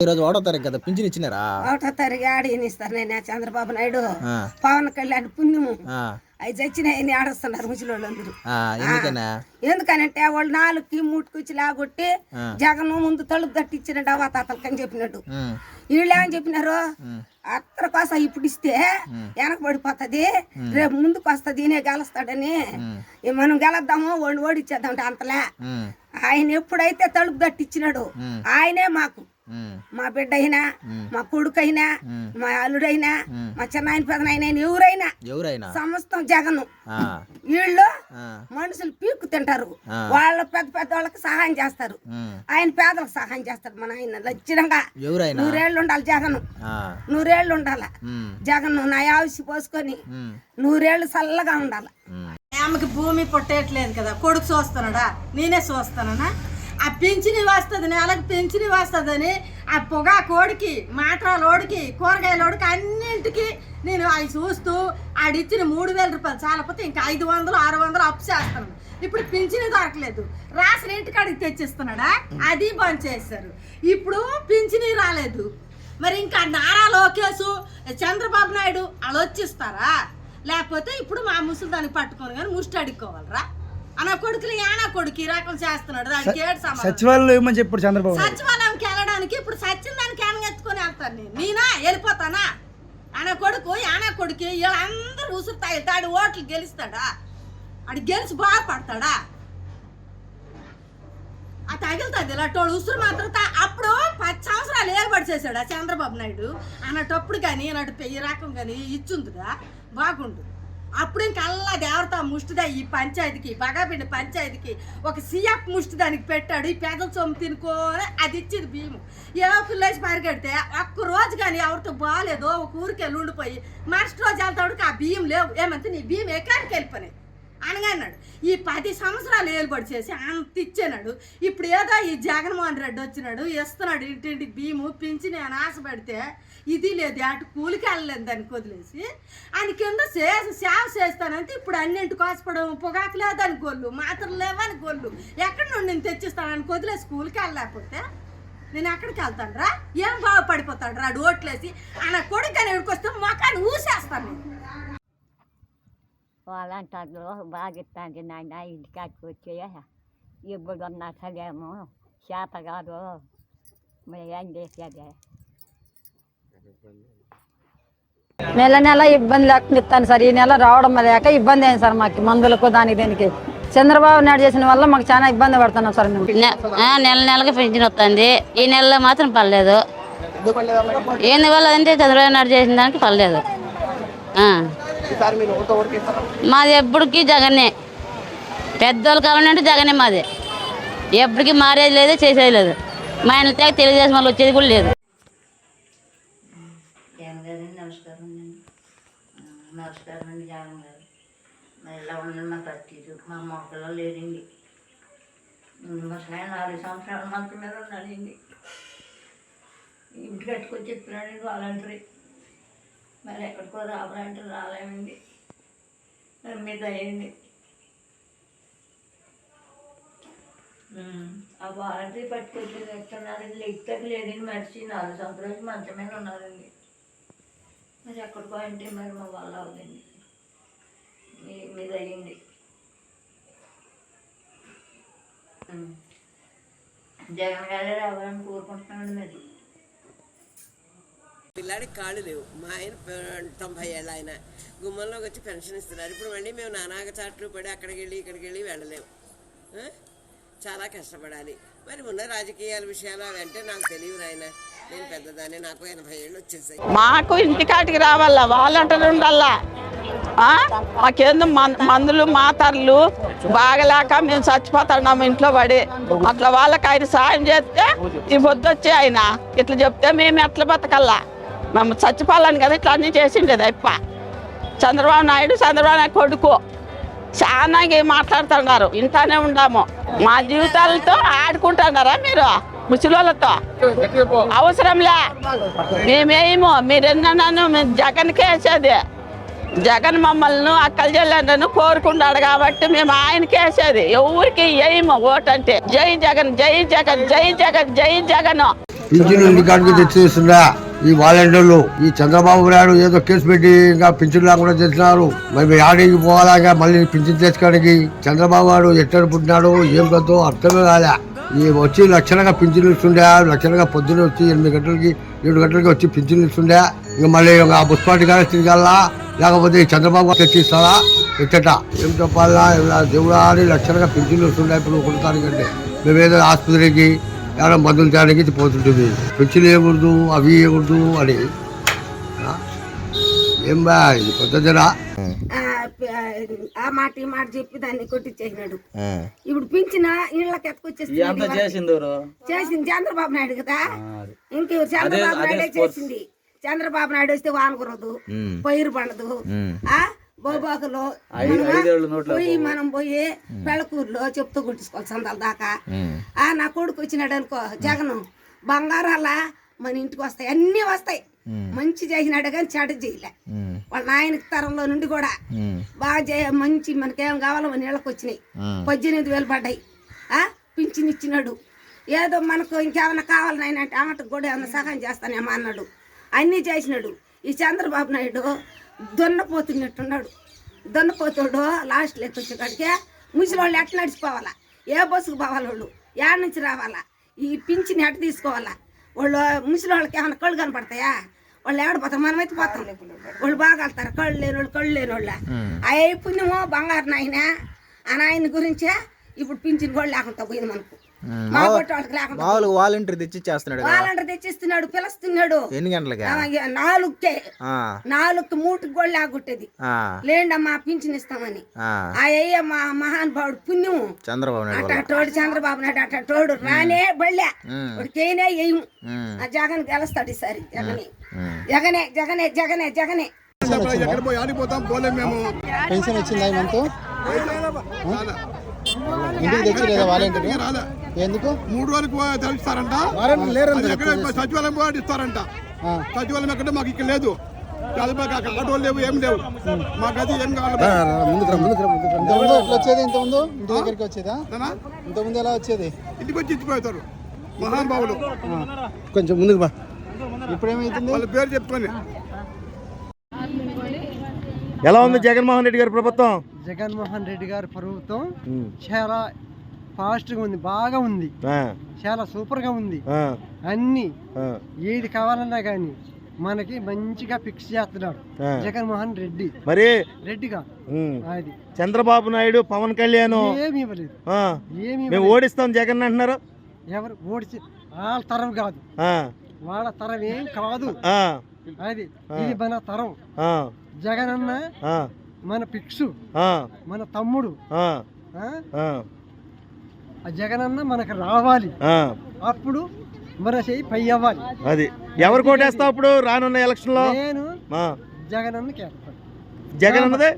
ఈరోజు 1వ తారీఖు కదా, పింఛన్ ఇచ్చినారా? 1వ తారీఖు ఆడిస్తారు. నేను చంద్రబాబు నాయుడు పవన్ కళ్యాణ్ పుణ్యము అవి చచ్చినాయని ఆడస్తున్నారు ముసలిళ్ళందరూ. ఎందుకనంటే వాళ్ళు 4కి 3కి లాగొట్టి జగన్ ముందు తలుపు తట్టించినట్టు అవాతాతలకని చెప్పినట్టు. వీళ్ళు ఏమని చెప్పినారు, అత్తర కోసం ఇప్పుడు ఇస్తే వెనకబడిపోతుంది, రేపు ముందుకు వస్తుంది, ఈయనే గెలుస్తాడని. మనం గెలద్దాము వాళ్ళు ఓడిచ్చేద్దాం అంతలే. ఆయన ఎప్పుడైతే తలుపు తట్టించినాడు ఆయనే మాకు, మా బిడ్డ అయినా, మా కొడుకు అయినా, మా అల్లుడైనా, మా చిన్నాయన పెదనాయన ఎవరైనా సమస్తం జగన్. వీళ్ళు మనుషులు పీక్కు తింటారు, వాళ్ళ పెద్ద పెద్ద వాళ్ళకి సహాయం చేస్తారు, ఆయన పేదలకు సహాయం చేస్తారు. మన ఆయన లక్షణంగా 100 ఏళ్ళు ఉండాలి జగన్, 100 ఏళ్ళు ఉండాలి జగన్. నా ఆవిసి పోసుకొని 100 ఏళ్ళు చల్లగా ఉండాలి. ఆమెకి భూమి పొట్టేయట్లేదు కదా, కొడుకు చూస్తున్నాడా, నేనే చూస్తానా? ఆ పింఛని వస్తుంది, నెలకు పింఛని వస్తుందని ఆ పొగా కోడికి, మాట్రాలోడికి, కూరగాయలోడికి అన్నింటికి నేను అవి చూస్తూ ఆడిచ్చిన 3000 రూపాయలు చాలపోతే ఇంకా 500, 600 అప్పు చేస్తాను. ఇప్పుడు పింఛని దొరకలేదు, రాసిన ఇంటికాడికి తెచ్చిస్తున్నాడా, అది బంద్ చేశారు. ఇప్పుడు పింఛని రాలేదు, మరి ఇంకా నారా లోకేష్, చంద్రబాబు నాయుడు వాళ్ళు వచ్చిస్తారా? లేకపోతే ఇప్పుడు మా ముసలి దాన్ని పట్టుకొని కానీ ముష్టి అడుక్కోవాలరా? అన్న కొడుకులు యానా కొడుకు ఈ రకం చేస్తున్నాడు. దానికి సచివాలయంకి వెళ్ళడానికి ఇప్పుడు సచిన్ దానికి ఏమైనా ఎత్తుకొని వెళ్తాను నేనా వెళ్ళిపోతానా? అన్న కొడుకు యానా కొడుకు వీళ్ళందరూ ఉసురుతాయి, తాడు ఓట్లు గెలుస్తాడా? అది గెలిచి బాగుపడతాడా? అది తగిలుతుంది ఇలాంటి ఉసురు మాత్రం. అప్పుడు 10 సంవత్సరాలు ఏర్పాటు చేశాడు ఆ చంద్రబాబు నాయుడు అన్నటప్పుడు కానీ ఇలాంటి ఈ రకం కానీ ఇచ్చుందిగా బాగుండు. అప్పుడు ఇంకల్లా దేవత ముష్టిదా ఈ పంచాయతీకి, బగాపిండి పంచాయతీకి ఒక సీఎఫ్ ముష్టి దానికి పెట్టాడు. ఈ పేదల సొమ్ము తినుకోని అది ఇచ్చింది భీము. ఏవో పిల్లేసి పరిగెడితే ఒక్క రోజు కానీ ఎవరితో బాగాలేదో ఒక ఊరికి వెళ్ళి ఉండిపోయి మరుసటి రోజు వెళ్తాడు ఆ బియ్యం లేవు. ఏమంటే నీ బియ్యం ఎక్కడికి వెళ్ళిపోయినాయి అనగా అన్నాడు. ఈ 10 సంవత్సరాలు ఏలుబడి చేసి అంత ఇచ్చాడు. ఇప్పుడు ఏదో ఈ జగన్మోహన్ రెడ్డి వచ్చినాడు, ఇస్తున్నాడు ఇంటింటికి బియ్యము, పింఛి. నేను ఆశపడితే ఇది లేదు, అటు కూలికి వెళ్ళలేదు దానికి వదిలేసి ఆయన కింద సేవ చేస్తానంటే ఇప్పుడు అన్నింటికి ఆశపడము. పొగాకు లేదని గొల్లు, మాత్రలు లేవని గొల్లు, ఎక్కడి నుండి నేను తెచ్చిస్తానని వదిలేసి కూలికి వెళ్ళలేకపోతే నేను ఎక్కడికి వెళ్తాను రా? ఏం బాగుపడిపోతాడు రా ఓట్లేసి? ఆయన కొడుకు అని ఎడుకొస్తే మొఖాన్ని ఊసేస్తాను నేను. వాళ్ళంటారు బాగా ఇస్తాంది నాయన, ఇంటికాడికి వచ్చే ఇప్పుడు ఉన్న అసలేమో చేత కాదు, మరి ఏం చేసేది? నెల ఇబ్బంది లేకుండా ఇస్తాను సార్. ఈ నెల రావడం లేక ఇబ్బంది అయింది సార్ మాకు, మందులకు దానికి దీనికి. చంద్రబాబు నాయుడు చేసిన వల్ల మాకు చాలా ఇబ్బంది పడుతున్నాం సార్ మేము. నెలకి పెన్షన్ వస్తుంది, ఈ నెలలో మాత్రం పర్లేదు. ఎందువల్ల అంటే చంద్రబాబు నాయుడు చేసిన దానికి పర్లేదు. మాది ఎప్పటికీ జగనే, పెద్దోళ్ళు కావాలంటే జగనే మాది. ఎప్పటికీ మారేది లేదు, చేసేది లేదు. మా ఆయన తెలుగుదేశం వాళ్ళు వచ్చేది కూడా లేదు. నమస్కారం అండి జగన్ గారు. మరి ఇలా ఉండండి మా పరిస్థితి. మా మొక్కలో లేదండి, మా సాయం 4 సంవత్సరాల మంత మీద ఉన్నాడండి. ఇంటికి కట్టుకొచ్చి చెప్తున్నాడండి వాలంటరీ. మరి ఎక్కడికో రావాలంటే రాలేమండి, మరి మీద అయ్యండి. ఆ వాలంటరీ పట్టుకొచ్చి ఎక్కడున్నారండి? లెక్కకి లేదండి, మనిషి 4 సంవత్సరాలు మంచం మీద ఉన్నారండి. మరి ఎక్కడికో అంటే మరి మా వల్ల అవుతుంది, మీద అయ్యింది. జగన్ గారే రావాలని కోరుకుంటున్నామండి. మరి పిల్లాడికి కాళ్ళు లేవు, మా ఆయన 90 ఏళ్ళ ఆయన గుమ్మంలోకి వచ్చి పెన్షన్ ఇస్తున్నారు. ఇప్పుడు మళ్ళీ మేము నానాగ చాట్లు పడి అక్కడికి వెళ్ళి ఇక్కడికి వెళ్ళి వెళ్ళలేము, చాలా కష్టపడాలి. మరి ఉన్న రాజకీయాల విషయాలు అవంటే నాకు తెలియదు నాయన, నేను పెద్దదాన్ని, నాకు 80 ఏళ్ళు వచ్చేసాయి. మాకు ఇంటికాటికి రావాలా, వాలంటీర్లు ఉండాలా. మాకేందో మందులు మాతర్లు బాగలేక మేము చచ్చిపోతున్నాము ఇంట్లో పడి. అట్లా వాళ్ళకి ఆయన సాయం చేస్తే ఈ పొద్దుచ్చి ఆయన ఇట్లా చెప్తే మేము ఎట్లా బతకల్లా? మేము చచ్చిపోవాలని కదా ఇట్లా అన్నీ చేసిండేది. అప్ప చంద్రబాబు నాయుడు కొడుకు చాలా మాట్లాడుతున్నారు, ఇంటానే ఉండాము. మా జీవితాలతో ఆడుకుంటున్నారా మీరు? ముసలితో అవసరంలే, మేమేమో మీరెన్నో జగన్కే వేసేది. జగన్ మమ్మల్ని అక్కలు చెల్లెండ్రను కోరుకున్నాడు కాబట్టి మేము ఆయనకి వేసేది. ఎవరికి ఏమో ఓటు అంటే జై జగన్, జై జగన్, జై జగన్, జై జగన్. పింఛన్లు ఇంటికాడికి తెచ్చిస్తుందా ఈ వాలంటీర్లు? ఈ చంద్రబాబు నాయుడు ఏదో కేసు పెట్టి ఇంకా పింఛన్ లేకుండా చేస్తున్నారు. మరి ఆడికి పోవాలా మళ్ళీ పింఛన్ తెచ్చుకోవడానికి? చంద్రబాబు నాయుడు ఎక్కడ పుట్టినాడు ఏం కదో అర్థమే కాలే. ఈ వచ్చి లక్షణంగా పింఛన్లు ఇస్తుండే, లక్షణంగా పొద్దున్న వచ్చి 8 గంటలకి 7 గంటలకి వచ్చి పింఛన్లు ఇస్తుండే. ఇంకా మళ్ళీ ఆ బుస్పాటి గారు తిరగాలా, లేకపోతే చంద్రబాబు తెచ్చిస్తారా ఎట్టట? ఏం చెప్పాలా? దేవుడా అని లక్షణంగా పింఛన్లు ఇస్తుండే. ఇప్పుడు కొడతానికంటే మేమేదో ఆసుపత్రికి ఏమైనా మందులు తేడానికి పోతుంటుంది. పింఛన్లు వేయకూడదు, అవి వేయకూడదు అని. ఏం బా ఇది పద్ధతిరా? ఆ మాట ఈ మాట చెప్పి దాన్ని కొట్టించేసినాడు. ఇప్పుడు పింఛన ఇళ్ళకి ఎత్తుకొచ్చేసింది. చేసింది చంద్రబాబు నాయుడు కదా. ఇంకెవరు? చంద్రబాబు నాయుడే చేసింది. చంద్రబాబు నాయుడు వస్తే వాన కురదు, పైరు పండదు. ఆ బోబాకులో మనం పోయి పెళ్ళకూరులో చెప్తూ కుట్టించుకోవాలి సందాల దాకా. నా కొడుకు వచ్చినాడు అనుకో జగన్, బంగారాలా మన ఇంటికి వస్తాయి, అన్ని వస్తాయి. మంచి చేసినాడు కానీ చెడు చేయలే. వాళ్ళ నాయనకి తరంలో నుండి కూడా బాగా మంచి మనకేం కావాలో మన ఇళ్ళకి వచ్చినాయి. 18,000 పడ్డాయి. పింఛన్ ఇచ్చినాడు. ఏదో మనకు ఇంకేమైనా కావాలి నాయన అంటే ఆమెకు కూడా ఏమైనా సహాయం చేస్తానేమో అన్నాడు. అన్నీ చేసినాడు. ఈ చంద్రబాబు నాయుడు దున్నపోతున్నట్టున్నాడు. దున్నపోతాడు లాస్ట్ లెక్క వచ్చేకాడికే ముసలి వాళ్ళు ఎట్లా నడిచిపోవాలా? ఏ బస్సుకు పోవాలి? వాళ్ళు ఏడ నుంచి రావాలా? ఈ పింఛన్ ఎట్ట తీసుకోవాలా? వాళ్ళు ముసలి వాళ్ళకి ఏమైనా కళ్ళు కనపడతాయా? వాళ్ళు ఏడపోతాం, మనమైతే పోతాం. వాళ్ళు బాగా వెళ్తారు. కళ్ళు లేని వాళ్ళు, కళ్ళు లేని వాళ్ళ అయ్యే పుణ్యమో బంగారు నాయన. ఆ నాయన గురించే ఇప్పుడు పింఛన్ కూడా లేకుండా పోయింది మనకు. మా కొట్ట వాళ్ళకి లేకుండా వాలంటీర్ తెచ్చిస్తున్నాడు. వాలంటీర్ తెచ్చిస్తున్నాడు, పిలుస్తున్నాడు. ఎన్ని గంటలకి? 4కే 4కి 3కి కూడా లేకుంటేది లేండమ్మా పింఛన్ ఇస్తామని. అయ్య మా మహానుభావుడు పుణ్యం చంద్రబాబు నాయుడు. అట్టోడు చంద్రబాబు నాయుడు అట్టోడు రానే బళ్ళే వాడికేనే వేయము. ఆ జగన్ గెలుస్తాడు ఈసారి. జగనే జగనే జగనే జగనే. పెన్షన్ వచ్చిందా మనకు? ఇంటికి తెచ్చలేదా వాలంటీర్? ఎందుకు 3 రోజులకు తెలుస్తారంట. సచివాలయం పోయి ఇస్తారంట. సచివాలయం ఎక్కడ మాకు ఇక్కడ లేదు. ఆటోలు లేవు, ఏం లేవు. మాకు అది ఏం కావాలి? ఇంతకుముందు ఎట్లా వచ్చేది? ఇంతకుముందు ఇంటి దగ్గరికి వచ్చేదా? ఇంతకుముందు ఎలా వచ్చేది? ఇంటికి వచ్చి ఇచ్చిపోతారు మహానుభావులు. కొంచెం ముందుకు బా. ఇప్పుడు ఏమైతుంది? వాళ్ళ పేరు చెప్పుకొని. ఎలా ఉంది జగన్మోహన్ రెడ్డి గారి ప్రభుత్వం? జగన్మోహన్ రెడ్డి గారి ప్రభుత్వం చాలా ఫాస్ట్గా ఉంది, బాగా ఉంది, చాలా సూపర్గా ఉంది. అన్ని ఏది కావాలన్నా కానీ మనకి మంచిగా ఫిక్స్ చేస్తున్నాడు జగన్మోహన్ రెడ్డి. మరి రెడ్డిగా అది చంద్రబాబు నాయుడు, పవన్ కళ్యాణ్ ఏమి ఇవ్వలేదు. మేము ఓడిస్తాం జగన్ అంటున్నారు. ఎవరు ఓడిచి? వాళ్ళ తరం కాదు, వాళ్ళ తరం ఏం కాదు. అది ఇది మన తరం. జగన్ అన్న మన పిక్సు, మన తమ్ముడు. జగన్ అన్న మనకు రావాలి, అప్పుడు మన చెయ్యి పై అవ్వాలి. అది ఎవరు కోటేస్తావు అప్పుడు రానున్న ఎలక్షన్ లో? నేను జగన్ అన్నకి వేస్తాను. జగన్ అన్నదే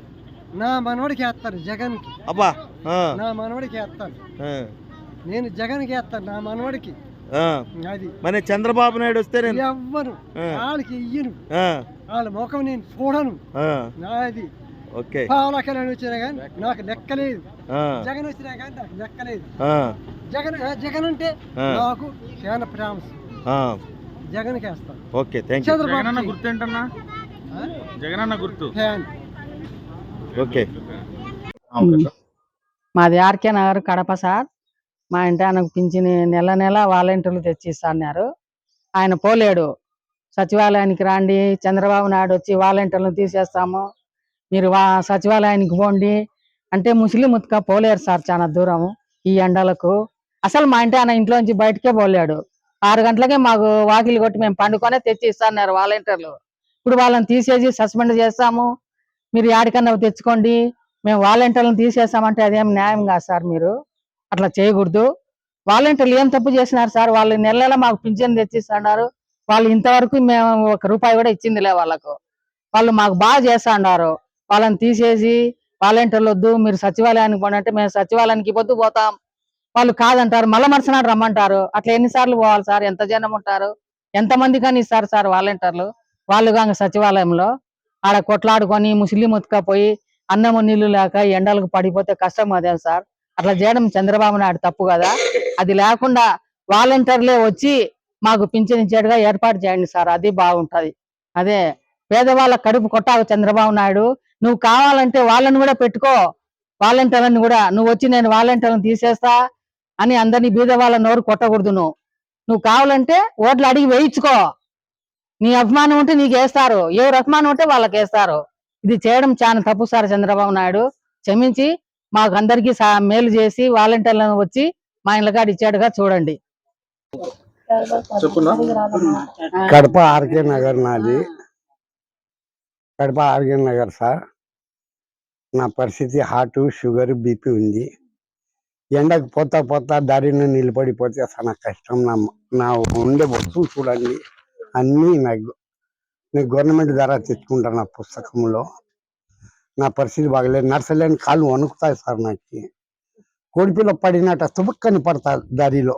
నా మనవడికి వేస్తాను. జగన్ కి అబ్బా నా మనవడికి వేస్తాను. నేను జగన్కి వేస్తాను, నా మనవడికి. అది మరి చంద్రబాబు నాయుడు వస్తే నేను ఎవ్వను వాళ్ళకి ఇయ్యను, వాళ్ళ ముఖం నేను చూడను. నాది ఓకే. పవన్ కళ్యాణ్ వచ్చినా కానీ నాకు లెక్కలేదు, జగన్ వచ్చినా కానీ నాకు లెక్కలేదు. జగన్ జగన్ అంటే నాకు చాలా ప్రేమ. జగన్కి వేస్తాను. Okay, thank you. జగనన్న గుర్తు ఏంటన్నా? జగనన్న గుర్తు ఫ్యాన్. ఓకే. మాది ఆర్కే నగర్ కడప సార్. మా ఇంటి ఆయనకు పింఛని నెల నెల వాలంటీర్లు తెచ్చిస్తున్నారు. ఆయన పోలేడు. సచివాలయానికి రండి, చంద్రబాబు నాయుడు వచ్చి వాలంటీర్లు తీసేస్తాము, మీరు సచివాలయానికి పోండి అంటే ముస్లిం ఉత్క పోలేరు సార్. చాలా దూరం ఈ ఎండలకు. అసలు మా ఇంటి ఆయన ఇంట్లోంచి బయటకే పోలేడు. 6 గంటలకే మాకు వాకిలి కొట్టి మేము పండుకొనే తెచ్చి ఇస్తున్నారు వాలంటీర్లు. ఇప్పుడు వాళ్ళని తీసేసి సస్పెండ్ చేస్తాము, మీరు యాడికన్నా తెచ్చుకోండి, మేము వాలంటీర్లను తీసేస్తామంటే అదేం న్యాయం కాదు సార్. మీరు అట్లా చేయకూడదు. వాలంటీర్లు ఏం తప్పు చేసినారు సార్? వాళ్ళు నెల నెల మాకు పింఛన్ తెచ్చిస్తున్నారు. వాళ్ళు ఇంతవరకు మేము 1 రూపాయి కూడా ఇచ్చిందిలే వాళ్ళకు. వాళ్ళు మాకు బాగా చేస్తున్నారు. వాళ్ళని తీసేసి వాలంటీర్లు వద్దు, మీరు సచివాలయానికి పోండి అంటే మేము సచివాలయానికి పొద్దు పోతాం. వాళ్ళు కాదంటారు, మళ్ళా మరుసనాడు రమ్మంటారు. అట్లా ఎన్నిసార్లు పోవాలి సార్? ఎంత జనం ఉంటారు? ఎంతమంది కానీ ఇస్తారు సార్ వాలంటీర్లు? వాళ్ళు కాక సచివాలయంలో ఆడ కొట్లాడుకొని ముస్లిం ఉతకపోయి అన్నము నీళ్లు లేక ఎండలకు పడిపోతే కష్టం అదే సార్. అట్లా చేయడం చంద్రబాబు నాయుడు తప్పు కదా. అది లేకుండా వాలంటీర్లే వచ్చి మాకు పింఛన్ ఇచ్చేట్టుగా ఏర్పాటు చేయండి సార్, అది బాగుంటది. అదే పేదవాళ్ళ కడుపు కొట్టావు చంద్రబాబు నాయుడు. నువ్వు కావాలంటే వాళ్ళని కూడా పెట్టుకో, వాలంటీర్లను కూడా. నువ్వు వచ్చి నేను వాలంటీర్లను తీసేస్తా అని అందరినీ బీద వాళ్ళ నోరు కొట్టకూడదు. నువ్వు కావాలంటే ఓట్లు అడిగి వేయించుకో. నీ అభిమానం ఉంటే నీకు వేస్తారు, ఎవరు అభిమానం ఉంటే వాళ్ళకి వేస్తారు. ఇది చేయడం చాలా తప్పు సార్ చంద్రబాబు నాయుడు. క్షమించి మాకు అందరికీ మేలు చేసి వాలంటీర్లను వచ్చి మా ఇళ్ళకాడ ఇచ్చాడుగా చూడండి. కడప ఆర్కే నగర్ నాది. Kadapa RK Nagar sir. నా పరిస్థితి హార్ట్, షుగర్, బీపీ ఉంది. ఎండకు పోతా దారిని నిలబడిపోతే చాలా కష్టం. నా ఉండే వస్తువు చూడండి, అన్నీ నేను గవర్నమెంట్ ద్వారా తెచ్చుకుంటాను. నా పుస్తకంలో నా పరిస్థితి బాగలేదు. నర్సలేని కాళ్ళు వణుకుతాయి సార్. నాకు కోడిపిల్ల పడినట్ట తుబక్కని పడతా దారిలో.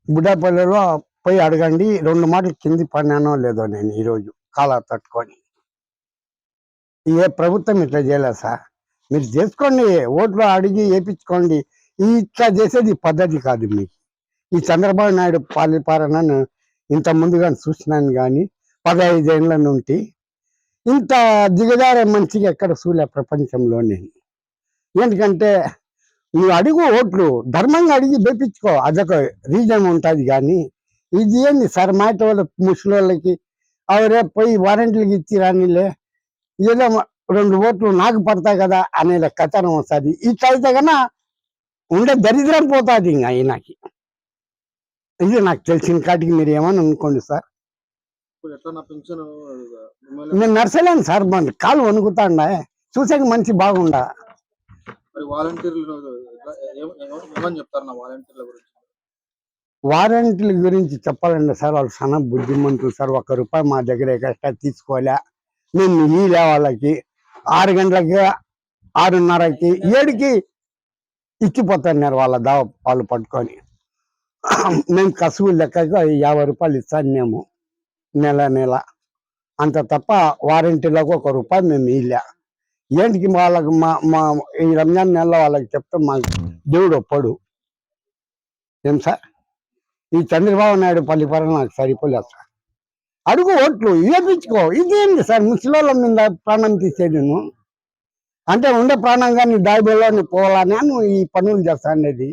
బుడ్డాపల్లిలో పోయి అడగండి, 2 మాటలు కింది పడినానో లేదో నేను ఈరోజు కాలా తట్టుకొని. ఏ ప్రభుత్వం ఇట్లా చేయలేదు సార్. మీరు చేసుకోండి, ఓట్లు అడిగి వేయించుకోండి. ఇట్లా చేసేది పద్ధతి కాదు. మీకు ఈ చంద్రబాబు నాయుడు పాలనను ఇంత ముందుగా చూసినాను, కానీ 15 ఏళ్ళ నుండి ఇంత దిగజారే మంచిగా ఎక్కడ చూలే ప్రపంచంలోనే. ఎందుకంటే నువ్వు అడుగు ఓట్లు ధర్మంగా అడిగి వేయించుకో, అదొక రీజన్ ఉంటుంది. కానీ ఇది ఏంది సార్, మాట వాళ్ళ ముసలి వాళ్ళకి అవరే పోయి వారంటీలకు ఇచ్చి రానిలే, ఏదో 2 ఓట్లు నాకు పడతాయి కదా అనే కథనం వస్తుంది. ఇట్లా అయితే కన్నా ఉండే దరిద్రం పోతుంది ఇంకా ఆయనకి. ఇది నాకు తెలిసిన కాటికి మీరు ఏమని అనుకోండి సార్. నేను నర్సలేను సార్, మన కాలు వణుకుతాండా, చూసాక మంచి బాగుండా. వారంటీల గురించి చెప్పాలండి సార్, వాళ్ళు చాలా బుద్ధిమంతులు సార్. ₹1 మా దగ్గర ఎక్స్ట్రా తీసుకోలే. మేము ఇలే వాళ్ళకి 6 గంటలకి, 6:30కి, 7కి ఇచ్చిపోతున్నారు వాళ్ళ వాళ్ళు పట్టుకొని. మేము కసువు లెక్కగా ₹50 ఇస్తాను మేము నెల. అంత తప్ప వారంటీలకు ₹1 మేము ఇలే. ఏంటికి వాళ్ళకి మా ఈ రంజాన్ నెలలో వాళ్ళకి చెప్తే మాకు దేవుడు ఒప్పడు. ఏం సార్, ఈ చంద్రబాబు నాయుడు పరిపాలన నాకు సరిపోలేదు సార్. అడుగు ఓట్లు వేయించుకో. ఇదేంటి సార్, ముసలోళ్ళ మీద ప్రాణం తీసేది నువ్వు అంటే ఉండే ప్రాణంగా నీ దాయిబోలో పోవాలని నువ్వు ఈ పనులు చేస్తా అనేది.